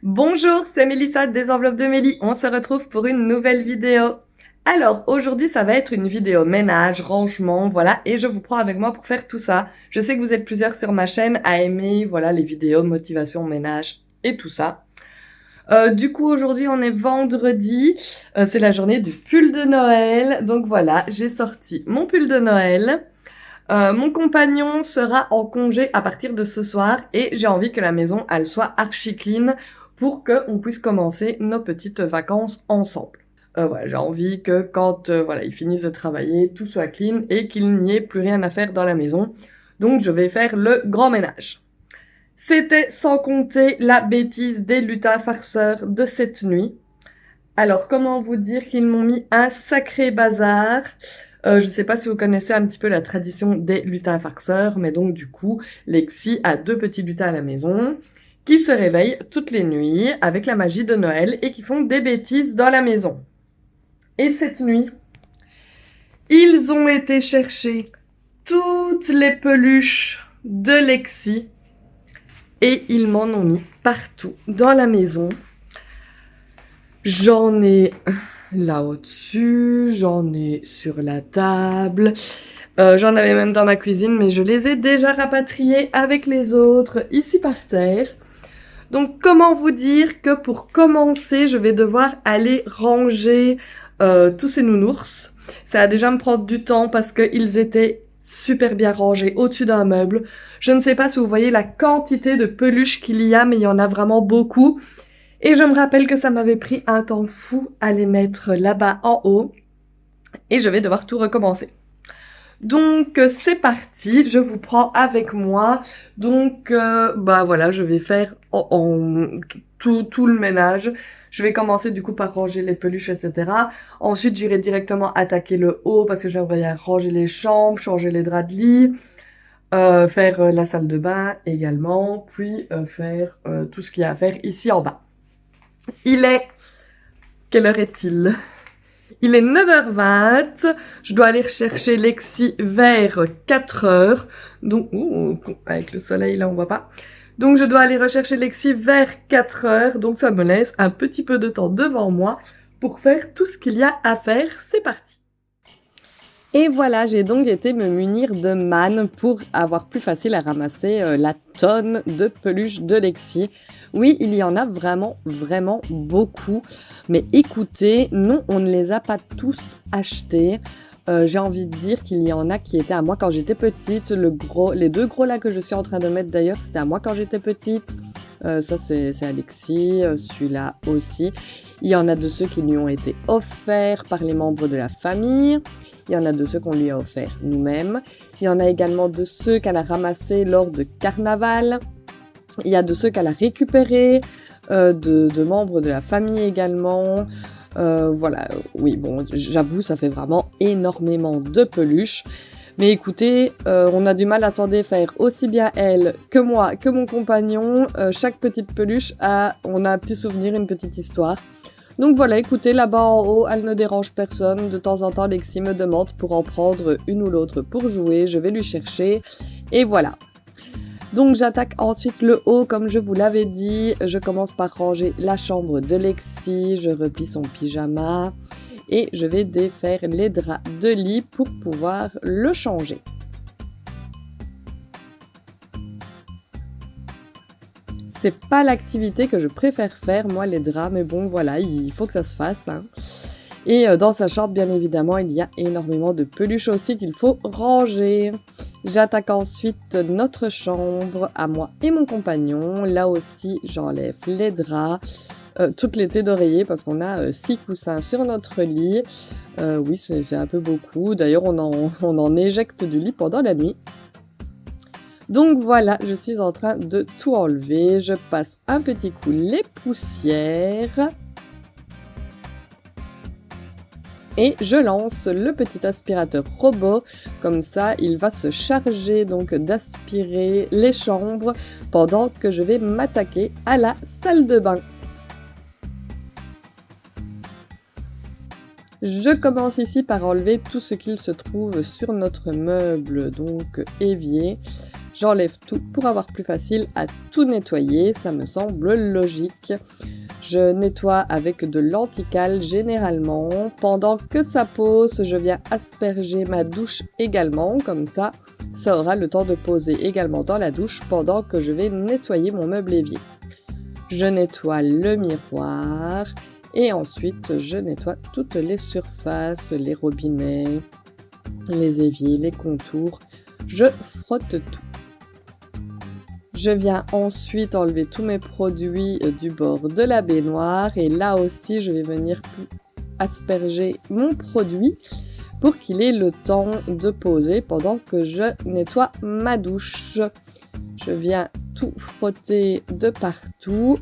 Bonjour, c'est Mélissa des Enveloppes de Mélie. On se retrouve pour une nouvelle vidéo. Alors, aujourd'hui, ça va être une vidéo ménage, rangement, voilà, et je vous prends avec moi pour faire tout ça. Je sais que vous êtes plusieurs sur ma chaîne à aimer, voilà, les vidéos motivation ménage et tout ça. Du coup, aujourd'hui, on est vendredi. C'est la journée du pull de Noël. Donc voilà, j'ai sorti mon pull de Noël. Mon compagnon sera en congé à partir de ce soir et j'ai envie que la maison, elle soit archi clean pour qu'on puisse commencer nos petites vacances ensemble. Voilà, j'ai envie que quand voilà, il finisse de travailler, tout soit clean et qu'il n'y ait plus rien à faire dans la maison. Donc je vais faire le grand ménage. C'était sans compter la bêtise des lutins farceurs de cette nuit. Alors, comment vous dire qu'ils m'ont mis un sacré bazar. Je sais pas si vous connaissez un petit peu la tradition des lutins farceurs, mais donc du coup, Lexi a 2 petits lutins à la maison qui se réveillent toutes les nuits avec la magie de Noël et qui font des bêtises dans la maison. Et cette nuit, ils ont été chercher toutes les peluches de Lexi et ils m'en ont mis partout dans la maison. J'en ai là au-dessus, j'en ai sur la table, j'en avais même dans ma cuisine, mais je les ai déjà rapatriés avec les autres ici par terre. Donc comment vous dire que pour commencer, je vais devoir aller ranger tous ces nounours. Ça va déjà me prendre du temps parce qu'ils étaient super bien rangés au-dessus d'un meuble. Je ne sais pas si vous voyez la quantité de peluches qu'il y a, mais il y en a vraiment beaucoup. Et je me rappelle que ça m'avait pris un temps fou à les mettre là-bas en haut. Et je vais devoir tout recommencer. Donc c'est parti, je vous prends avec moi. Donc bah voilà, je vais faire tout le ménage. Je vais commencer du coup par ranger les peluches, etc. Ensuite, j'irai directement attaquer le haut parce que j'aimerais ranger les chambres, changer les draps de lit, faire la salle de bain également, puis faire tout ce qu'il y a à faire ici en bas. Il est... Quelle heure est-il? Il est 9h20. Je dois aller rechercher Lexi vers 4h. Donc, avec le soleil là, on voit pas. Donc, je dois aller rechercher Lexi vers 4h. Donc, ça me laisse un petit peu de temps devant moi pour faire tout ce qu'il y a à faire. C'est parti. Et voilà, j'ai donc été me munir de manne pour avoir plus facile à ramasser la tonne de peluches de Lexi. Oui, il y en a vraiment beaucoup. Mais écoutez, non, on ne les a pas tous achetés. J'ai envie de dire qu'il y en a qui étaient à moi quand j'étais petite. Les 2 gros là que je suis en train de mettre d'ailleurs, c'était à moi quand j'étais petite. Ça, c'est Alexis, celui-là aussi. Il y en a de ceux qui lui ont été offerts par les membres de la famille. Il y en a de ceux qu'on lui a offerts nous-mêmes. Il y en a également de ceux qu'elle a ramassés lors de carnaval. Il y a de ceux qu'elle a récupérés, de membres de la famille également. Voilà, oui, bon, j'avoue, ça fait vraiment énormément de peluches. Mais écoutez, on a du mal à s'en défaire, aussi bien elle que moi, que mon compagnon. Chaque petite peluche on a un petit souvenir, une petite histoire. Donc voilà, écoutez, là-bas en haut, elle ne dérange personne. De temps en temps, Lexi me demande pour en prendre une ou l'autre pour jouer. Je vais lui chercher. Et voilà. Donc j'attaque ensuite le haut, comme je vous l'avais dit. Je commence par ranger la chambre de Lexi. Je replie son pyjama. Et je vais défaire les draps de lit pour pouvoir le changer. C'est pas l'activité que je préfère faire, moi, les draps, mais bon, voilà, il faut que ça se fasse. Hein. Et dans sa chambre, bien évidemment, il y a énormément de peluches aussi qu'il faut ranger. J'attaque ensuite notre chambre à moi et mon compagnon. Là aussi, j'enlève les draps, toutes les têtes d'oreiller parce qu'on a 6 coussins sur notre lit. Oui, c'est un peu beaucoup. D'ailleurs, on en éjecte du lit pendant la nuit. Donc voilà, je suis en train de tout enlever. Je passe un petit coup les poussières. Et je lance le petit aspirateur robot. Comme ça, il va se charger donc d'aspirer les chambres pendant que je vais m'attaquer à la salle de bain. Je commence ici par enlever tout ce qu'il se trouve sur notre meuble, donc évier. J'enlève tout pour avoir plus facile à tout nettoyer, ça me semble logique. Je nettoie avec de l'anticale généralement. Pendant que ça pose, je viens asperger ma douche également, comme ça aura le temps de poser également dans la douche pendant que je vais nettoyer mon meuble évier. Je nettoie le miroir et ensuite je nettoie toutes les surfaces, les robinets, les éviers, les contours. Je frotte tout. Je viens ensuite enlever tous mes produits du bord de la baignoire et là aussi je vais venir asperger mon produit pour qu'il ait le temps de poser pendant que je nettoie ma douche. Je viens tout frotter de partout.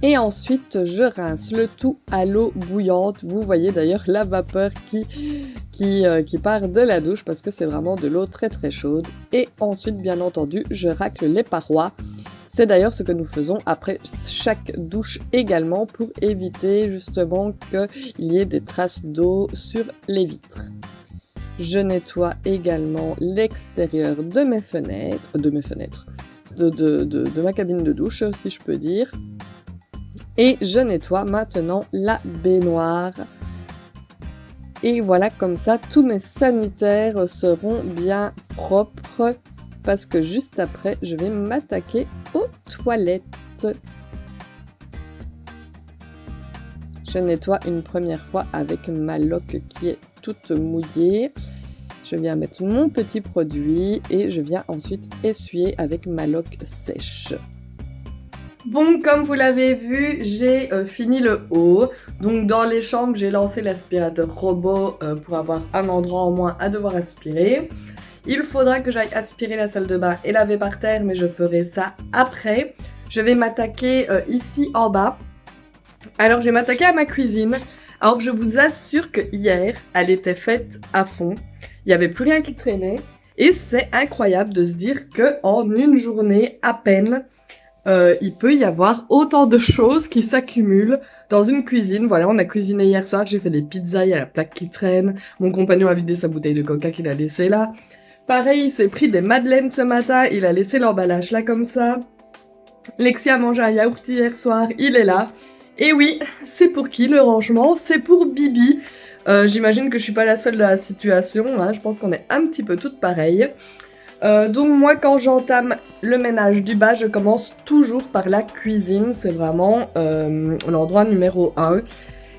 Et ensuite, je rince le tout à l'eau bouillante. Vous voyez d'ailleurs la vapeur qui part de la douche parce que c'est vraiment de l'eau très très chaude. Et ensuite, bien entendu, je racle les parois. C'est d'ailleurs ce que nous faisons après chaque douche également pour éviter justement qu'il y ait des traces d'eau sur les vitres. Je nettoie également l'extérieur de mes fenêtres, de ma cabine de douche si je peux dire. Et je nettoie maintenant la baignoire. Et voilà, comme ça, tous mes sanitaires seront bien propres parce que juste après, je vais m'attaquer aux toilettes. Je nettoie une première fois avec ma loque qui est toute mouillée. Je viens mettre mon petit produit et je viens ensuite essuyer avec ma loque sèche. Bon, comme vous l'avez vu, j'ai fini le haut. Donc dans les chambres, j'ai lancé l'aspirateur robot pour avoir un endroit en moins à devoir aspirer. Il faudra que j'aille aspirer la salle de bain et laver par terre, mais je ferai ça après. Je vais m'attaquer ici en bas. Alors je vais m'attaquer à ma cuisine. Alors je vous assure que hier, elle était faite à fond. Il n'y avait plus rien qui traînait. Et c'est incroyable de se dire qu'en une journée à peine, il peut y avoir autant de choses qui s'accumulent dans une cuisine. Voilà, on a cuisiné hier soir, j'ai fait des pizzas, il y a la plaque qui traîne. Mon compagnon a vidé sa bouteille de coca qu'il a laissée là. Pareil, il s'est pris des madeleines ce matin, il a laissé l'emballage là comme ça. Lexi a mangé un yaourt hier soir, il est là. Et oui, c'est pour qui le rangement? C'est pour Bibi. J'imagine que je suis pas la seule dans la situation, hein. Je pense qu'on est un petit peu toutes pareilles. Donc moi, quand j'entame le ménage du bas, je commence toujours par la cuisine. C'est vraiment l'endroit numéro 1.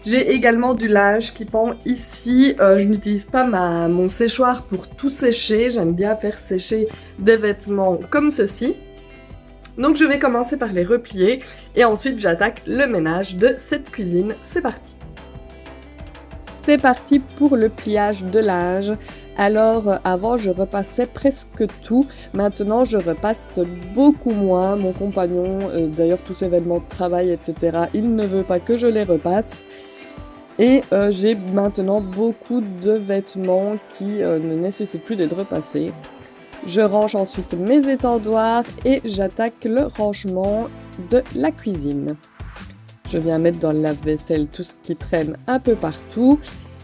J'ai également du linge qui pend ici. Je n'utilise pas mon séchoir pour tout sécher. J'aime bien faire sécher des vêtements comme ceci. Donc je vais commencer par les replier et ensuite j'attaque le ménage de cette cuisine. C'est parti! C'est parti pour le pliage de linge. Alors avant je repassais presque tout, maintenant je repasse beaucoup moins. Mon compagnon, d'ailleurs tous ses vêtements de travail etc, il ne veut pas que je les repasse. Et j'ai maintenant beaucoup de vêtements qui ne nécessitent plus d'être repassés. Je range ensuite mes étendoirs et j'attaque le rangement de la cuisine. Je viens mettre dans le lave-vaisselle tout ce qui traîne un peu partout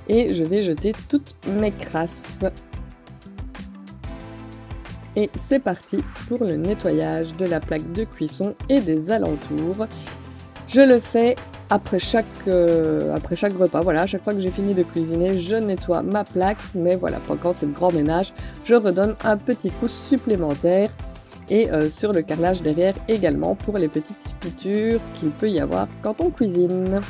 et je vais jeter toutes mes crasses. Et c'est parti pour le nettoyage de la plaque de cuisson et des alentours. Je le fais après chaque repas. Voilà, à chaque fois que j'ai fini de cuisiner, je nettoie ma plaque. Mais voilà, pendant ce grand ménage, je redonne un petit coup supplémentaire. Et sur le carrelage derrière également pour les petites spitures qu'il peut y avoir quand on cuisine.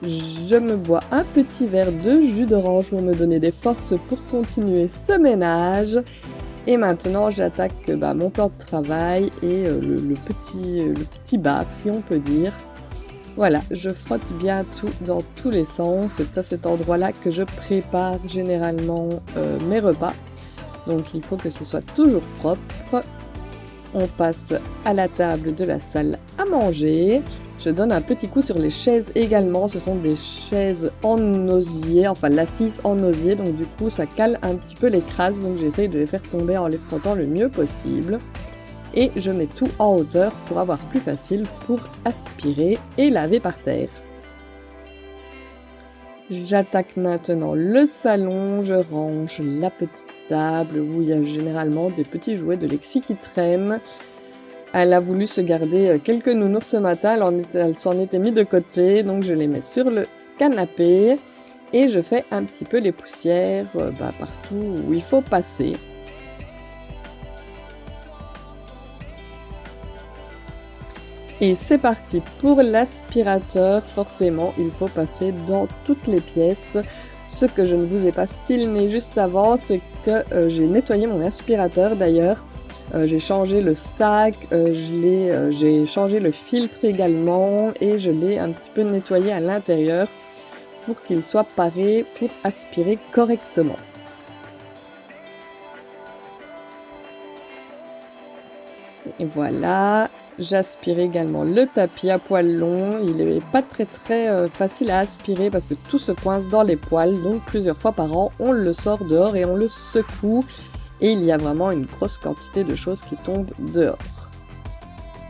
Je me bois un petit verre de jus d'orange pour me donner des forces pour continuer ce ménage. Et maintenant, j'attaque mon plan de travail et le petit bar, si on peut dire. Voilà, je frotte bien tout dans tous les sens. C'est à cet endroit-là que je prépare généralement mes repas. Donc, il faut que ce soit toujours propre. On passe à la table de la salle à manger. Je donne un petit coup sur les chaises également, ce sont des chaises en osier, enfin l'assise en osier, donc du coup ça cale un petit peu les crasses, donc j'essaye de les faire tomber en les frottant le mieux possible. Et je mets tout en hauteur pour avoir plus facile pour aspirer et laver par terre. J'attaque maintenant le salon, je range la petite table où il y a généralement des petits jouets de Lexi qui traînent. Elle a voulu se garder quelques nounours ce matin, elle s'en était mis de côté, donc je les mets sur le canapé et je fais un petit peu les poussières partout où il faut passer. Et c'est parti pour l'aspirateur, forcément il faut passer dans toutes les pièces. Ce que je ne vous ai pas filmé juste avant, c'est que j'ai nettoyé mon aspirateur d'ailleurs. J'ai changé le sac, j'ai changé le filtre également et je l'ai un petit peu nettoyé à l'intérieur pour qu'il soit paré pour aspirer correctement. Et voilà, j'aspire également le tapis à poils longs. Il n'est pas très facile à aspirer parce que tout se coince dans les poils, donc plusieurs fois par an on le sort dehors et on le secoue. Et il y a vraiment une grosse quantité de choses qui tombent dehors.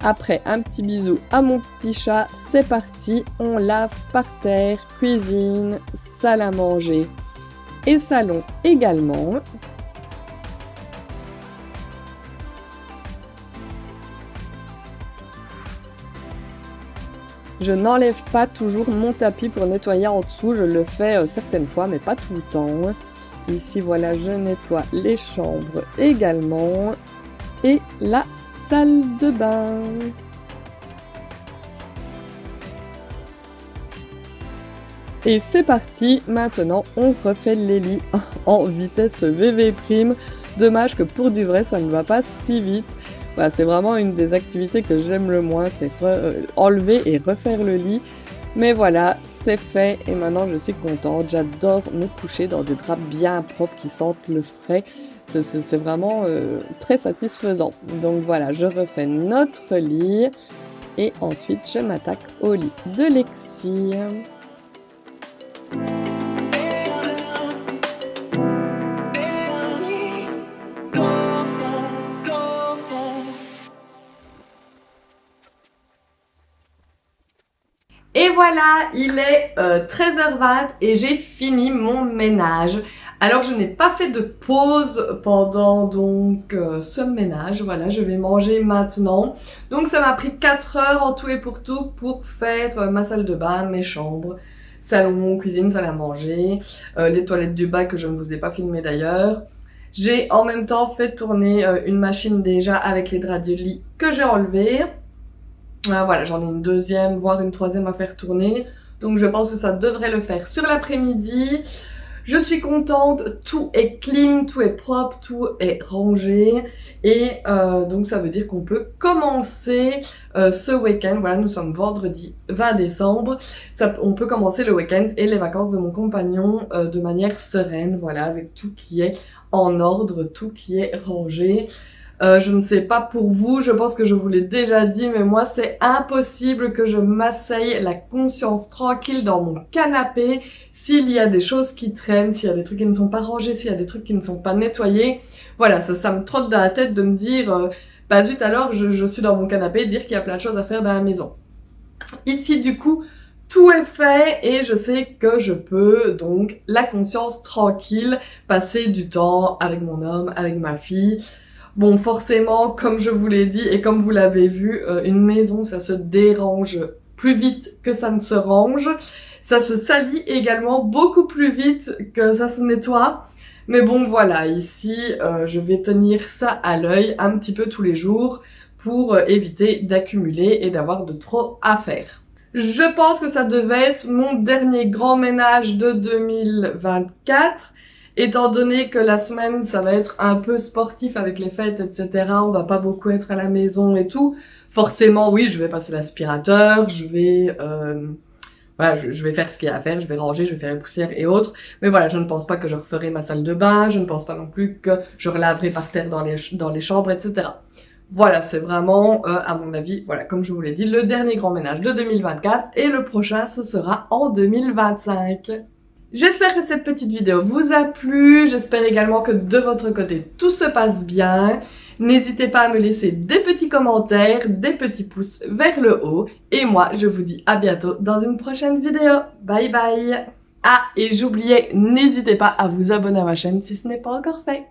Après un petit bisou à mon petit chat, c'est parti, on lave par terre, cuisine, salle à manger et salon également. Je n'enlève pas toujours mon tapis pour nettoyer en dessous, je le fais certaines fois mais pas tout le temps. Ici, voilà, je nettoie les chambres également et la salle de bain. Et c'est parti, maintenant on refait les lits en vitesse VV'. Dommage que pour du vrai, ça ne va pas si vite. Voilà, c'est vraiment une des activités que j'aime le moins, c'est enlever et refaire le lit. Mais voilà, c'est fait et maintenant je suis contente. J'adore me coucher dans des draps bien propres qui sentent le frais. C'est vraiment très satisfaisant. Donc voilà, je refais notre lit et ensuite je m'attaque au lit de Lexi. Et voilà, il est 13h20 et j'ai fini mon ménage. Alors je n'ai pas fait de pause pendant donc ce ménage, voilà, je vais manger maintenant. Donc ça m'a pris 4 heures en tout et pour tout pour faire ma salle de bain, mes chambres, salon, cuisine, salle à manger, les toilettes du bas que je ne vous ai pas filmé d'ailleurs. J'ai en même temps fait tourner une machine déjà avec les draps du lit que j'ai enlevés. Voilà, j'en ai une deuxième, voire une troisième à faire tourner. Donc je pense que ça devrait le faire sur l'après-midi. Je suis contente, tout est clean, tout est propre, tout est rangé. Et donc ça veut dire qu'on peut commencer ce week-end. Voilà, nous sommes vendredi 20 décembre. On peut commencer le week-end et les vacances de mon compagnon de manière sereine. Voilà, avec tout qui est en ordre, tout qui est rangé. Je ne sais pas pour vous, je pense que je vous l'ai déjà dit, mais moi c'est impossible que je m'asseye la conscience tranquille dans mon canapé s'il y a des choses qui traînent, s'il y a des trucs qui ne sont pas rangés, s'il y a des trucs qui ne sont pas nettoyés. Voilà, ça me trotte dans la tête de me dire bah zut alors je suis dans mon canapé et dire qu'il y a plein de choses à faire dans la maison. Ici du coup, tout est fait et je sais que je peux donc la conscience tranquille passer du temps avec mon homme, avec ma fille. Bon, forcément, comme je vous l'ai dit et comme vous l'avez vu, une maison, ça se dérange plus vite que ça ne se range. Ça se salit également beaucoup plus vite que ça se nettoie. Mais bon, voilà, ici, je vais tenir ça à l'œil un petit peu tous les jours pour éviter d'accumuler et d'avoir de trop à faire. Je pense que ça devait être mon dernier grand ménage de 2024. Étant donné que la semaine, ça va être un peu sportif avec les fêtes, etc., on va pas beaucoup être à la maison et tout, forcément, oui, je vais passer l'aspirateur, je vais faire ce qu'il y a à faire, je vais ranger, je vais faire les poussières et autres, mais voilà, je ne pense pas que je referai ma salle de bain, je ne pense pas non plus que je relaverai par terre dans les chambres, etc. Voilà, c'est vraiment, à mon avis, voilà, comme je vous l'ai dit, le dernier grand ménage de 2024 et le prochain, ce sera en 2025. J'espère que cette petite vidéo vous a plu, j'espère également que de votre côté, tout se passe bien. N'hésitez pas à me laisser des petits commentaires, des petits pouces vers le haut. Et moi, je vous dis à bientôt dans une prochaine vidéo. Bye bye! Ah, et j'oubliais, n'hésitez pas à vous abonner à ma chaîne si ce n'est pas encore fait.